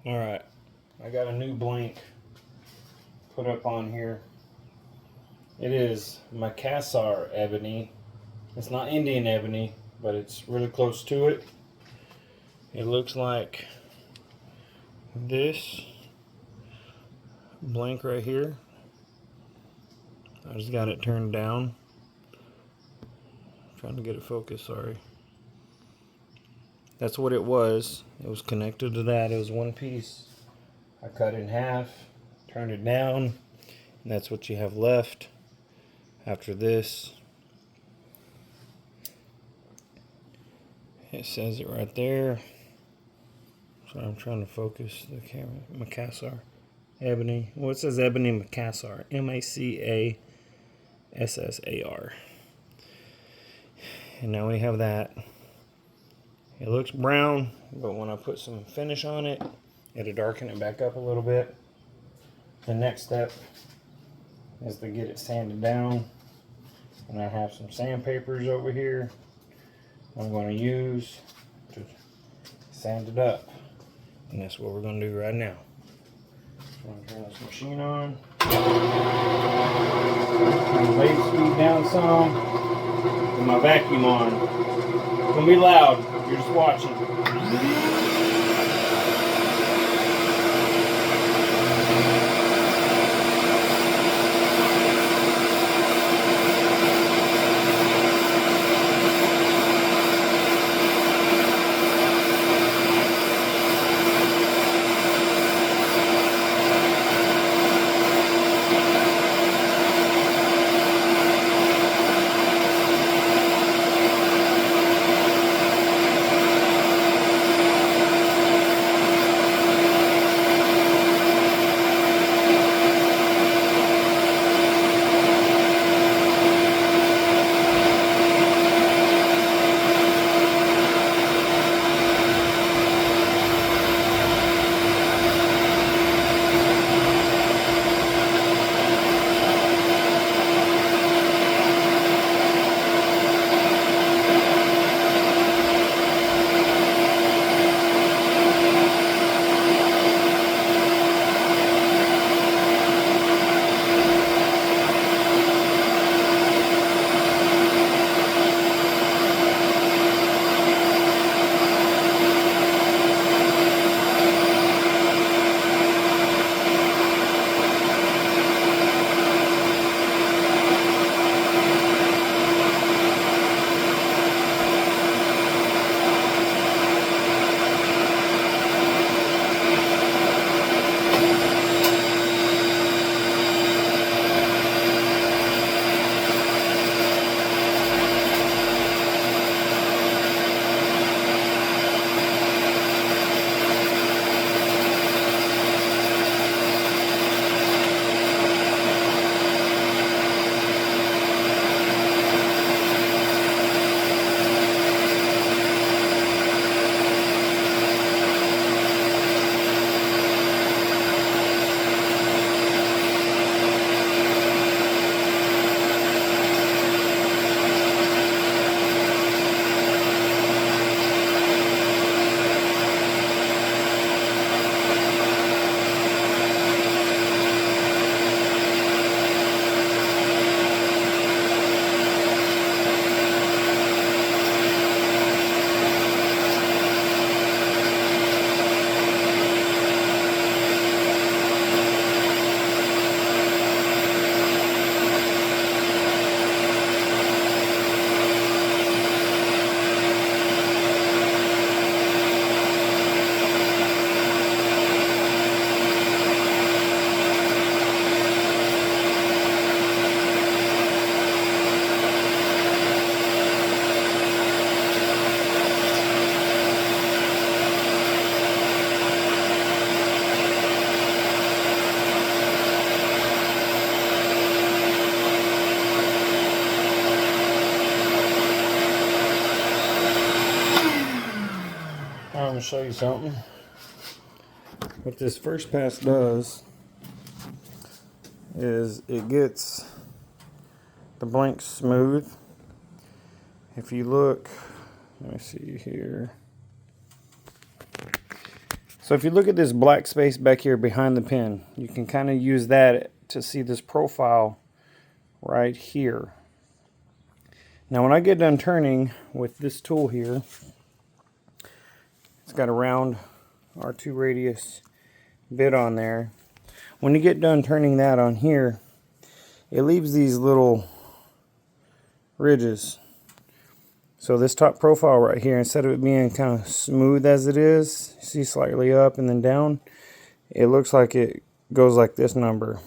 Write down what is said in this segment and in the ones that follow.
Alright, I got a new blank put up on here. It is Macassar ebony. It's not Indian ebony, but it's really close to it. It looks like this blank right here. I just got it turned down. Trying to get it focused, sorry. That's what it was. It was connected to that. It was one piece. I cut it in half, turned it down, and that's what you have left after this. It says it right there. So I'm trying to focus the camera. Macassar ebony. Well, it says ebony Macassar. Macassar. And now we have that. It looks brown, but when I put some finish on it, it'll darken it back up a little bit. The next step is to get it sanded down. And I have some sandpapers over here I'm going to use to sand it up. And that's what we're going to do right now. So I'm going to turn this machine on. Turn the blade speed down some. With my vacuum on. It's going to be loud. You're just watching. I'm going to show you something. What this first pass does is it gets the blank smooth. If you look, let me see here. So if you look at this black space back here behind the pin, you can kind of use that to see this profile right here. Now when I get done turning with this tool here, it's got a round R2 radius bit on there. When you get done turning that on here, it leaves these little ridges. So this top profile right here, instead of it being kind of smooth as it is, see slightly up and then down, it looks like it goes like this number.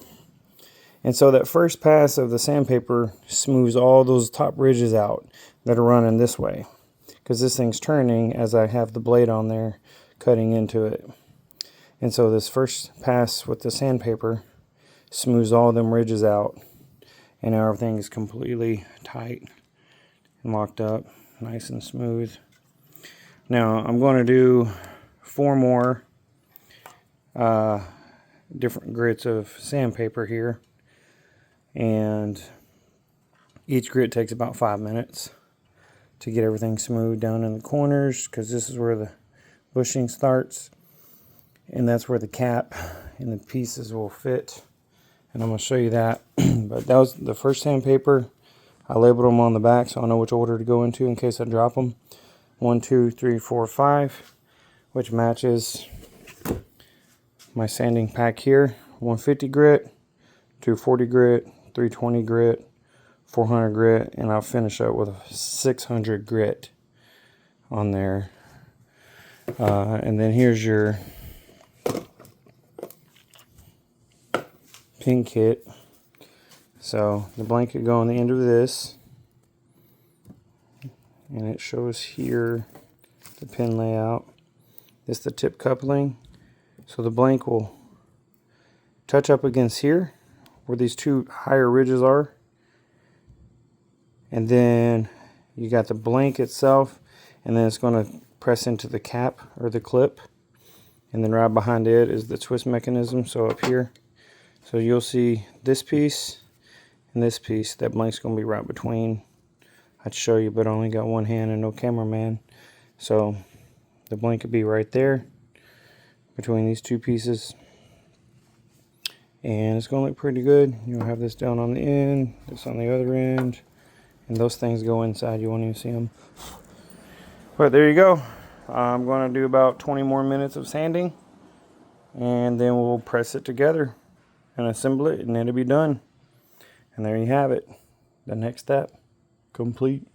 And so that first pass of the sandpaper smooths all those top ridges out that are running this way, because this thing's turning as I have the blade on there cutting into it. And so this first pass with the sandpaper smooths all them ridges out, and now everything is completely tight and locked up, nice and smooth. Now I'm going to do 4 more different grits of sandpaper here, and each grit takes about 5 minutes to get everything smooth down in the corners, because this is where the bushing starts, and that's where the cap and the pieces will fit, and I'm going to show you that. But that was the first sandpaper. I labeled them on the back so I know which order to go into in case I drop them. 1, 2, 3, 4, 5, which matches my sanding pack here. 150 grit, 240 grit, 320 grit, 400 grit, and I'll finish up with a 600 grit on there. And then here's your pin kit. So the blanket go on the end of this, and it shows here the pin layout. This is the tip coupling, so the blank will touch up against here where these 2 higher ridges are, and then you got the blank itself, and then it's going to press into the cap or the clip, and then right behind it is the twist mechanism. So up here, so you'll see this piece and this piece, that blank's going to be right between. I'd show you, but I only got one hand and no cameraman. So the blank could be right there between these 2 pieces. And it's going to look pretty good. You'll have this down on the end, this on the other end, and those things go inside. You won't even see them. But there you go. I'm going to do about 20 more minutes of sanding, and then we'll press it together and assemble it, and it'll be done. And there you have it. The next step complete.